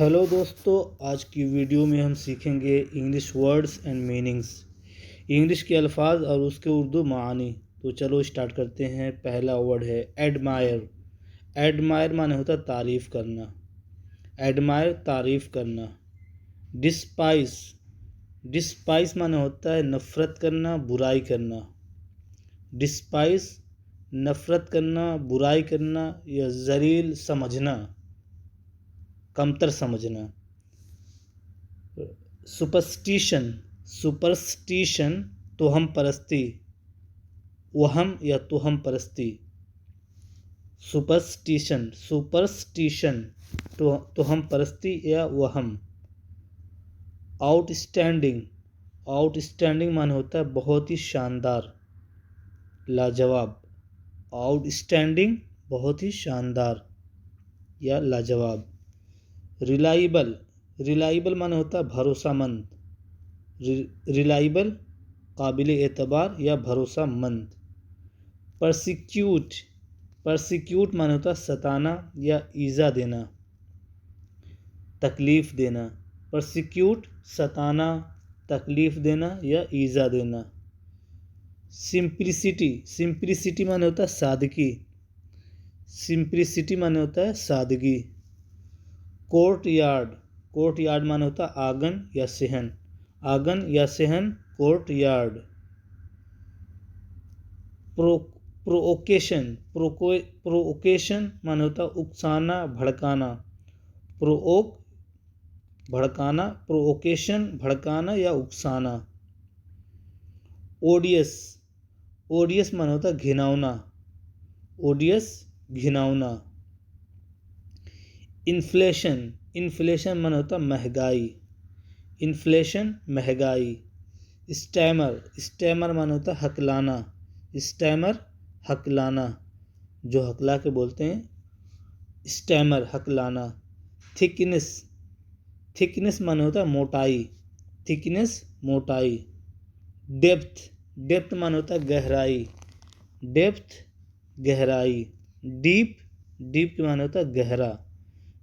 Hello दोस्तों, आज की वीडियो में हम सीखेंगे English words and meanings, English के अल्फाज और उसके उर्दू मानी। तो चलो स्टार्ट करते हैं। पहला वर्ड है एडमायर। एडमायर माने होता है तारीफ़ करना। एडमायर तारीफ़ करना। डिस्पाइस। डिस्पाइस माने होता है नफ़रत करना, बुराई करना। डिस्पाइस नफ़रत करना, बुराई करना या ज़लील समझना, कमतर समझना। सुपरस्टिशन। सुपरस्टिशन तोहम परस्ती, वहम या तोहम परस्ती। सुपरस्टिशन। सुपरस्टिशन तोहम परस्ती या वहम। आउटस्टैंडिंग। आउटस्टैंडिंग माने होता है बहुत ही शानदार, लाजवाब। आउटस्टैंडिंग बहुत ही शानदार या लाजवाब। रिलाइबल। रिलाइबल माने होता है भरोसामंद। रिलाइबल काबिल एतबार या भरोसामंद। परसिक्यूट। परसिक्यूट माने होता है सताना या ईज़ा देना, तकलीफ़ देना। परसिक्यूट सताना, तकलीफ़ देना या ईज़ा देना। सिंप्लिसिटी। सिंप्लिसिटी माने होता है सादगी। सिंप्लिसिटी माने होता है सादगी। Court yard. कोर्ट यार्ड माने होता है आंगन या सहन। आंगन या सहन, कोर्ट यार्ड। प्रोवोकेशन। प्रोवोकेशन माने होता है उकसाना, भड़काना। प्रोवोक भड़काना, प्रोवोकेशन भड़काना या उकसाना। ओडियस। ओडियस माने होता है घिनौना। ओडियस घिनौना। इन्फ्लेशन। इन्फ्लेशन माने होता है महंगाई। इन्फ्लेशन महंगाई। स्टैमर। स्टैमर माने होता है हकलाना। स्टैमर हकलाना, जो हकला के बोलते हैं, स्टैमर हकलाना। थिकनेस। थिकनेस माने होता है मोटाई। थिकनेस मोटाई। डेप्थ। डेप्थ माने होता है गहराई। डेप्थ गहराई। डीप। डीप के माने होता है गहरा।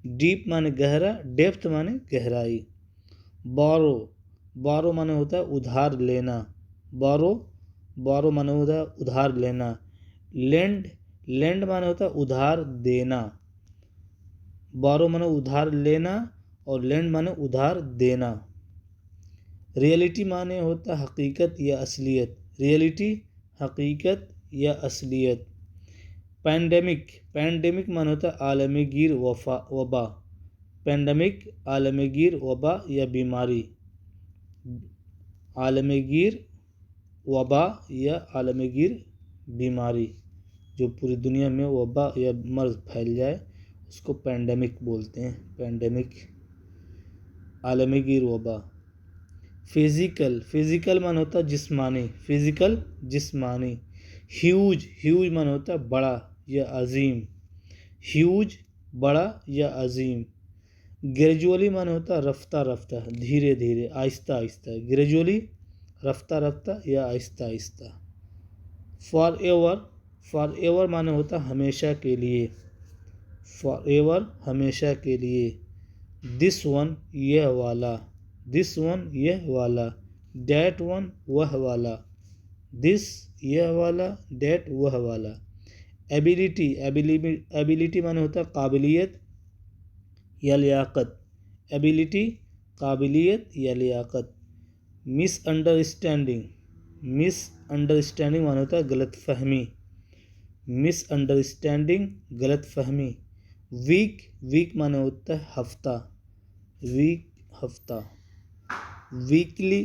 डीप माने गहरा, डेप्थ माने गहराई। बोरो। बोरो माने होता है उधार लेना। बोरो। बोरो माने होता है उधार लेना। लेंड। लेंड माने होता है उधार देना। बोरो माने उधार लेना और लेंड माने उधार देना। रियलिटी माने होता है हकीकत या असलियत। रियलिटी हकीकत या असलियत। पैंडेमिक। पैंडेमिक माने होता है आलमगीर वबा। पैंडेमिक आलमगीर वबा या बीमारी। आलमगीर वबा या आलमगीर बीमारी, जो पूरी दुनिया में वबा या मर्ज फैल जाए उसको पैंडेमिक बोलते हैं। पैंडेमिक आलमगीर वबा। फिज़िकल। फिज़िकल माने होता है जिस्मानी। फिज़िकल जिस्मानी। ह्यूज। ह्यूज माने होता है बड़ा या अजीम। ह्यूज बड़ा या अजीम। ग्रेजुअली माने होता है रफ्ता रफ्ता, धीरे धीरे, आहिस्ता आहिस्ता। ग्रेजुअली रफ्ता रफ्ता या Aahista Aahista. For ever. For ever माने होता है हमेशा के लिए। फॉर एवर हमेशा के लिए। दिस वन यह वाला। दिस वन यह वाला। डैट वन वह वाला। दिस यह वाला, डैट वह वाला। एबिलिटी। एबिलिटी माने होता है काबिलियत या लियाकत। एबिलिटी काबिलियत या लियाकत। मिसअंडरस्टैंडिंग। मिसअंडरस्टैंडिंग माने होता है गलतफहमी। मिसअंडरस्टैंडिंग गलतफहमी। वीक। वीक माने होता है हफ्ता। वीक हफ्ता। वीकली।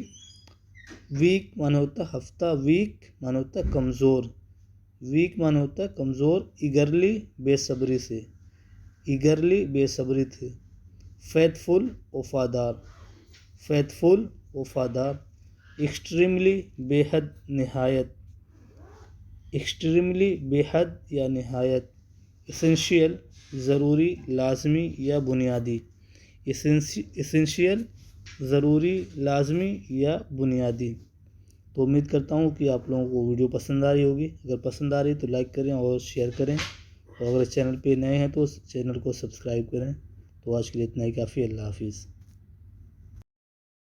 वीक माने होता है हफ्ता। वीक माने होता है कमज़ोर। वीक माने होता है कमज़ोर। ईगरली बेसब्री से। ईगरली बेसब्री थे। फेथफुल वफादार। फेथफुल वफादार। एक्सट्रीमली बेहद, निहायत। एक्सट्रीमली बेहद या निहायत। एसेंशियल ज़रूरी, लाजमी या बुनियादी। एसेंशियल ज़रूरी, लाजमी या बुनियादी। तो उम्मीद करता हूँ कि आप लोगों को वीडियो पसंद आ रही होगी। अगर पसंद आ रही तो लाइक करें और शेयर करें, और अगर चैनल पे नए हैं तो चैनल को सब्सक्राइब करें। तो आज के लिए इतना ही काफ़ी। अल्लाह हाफिज़।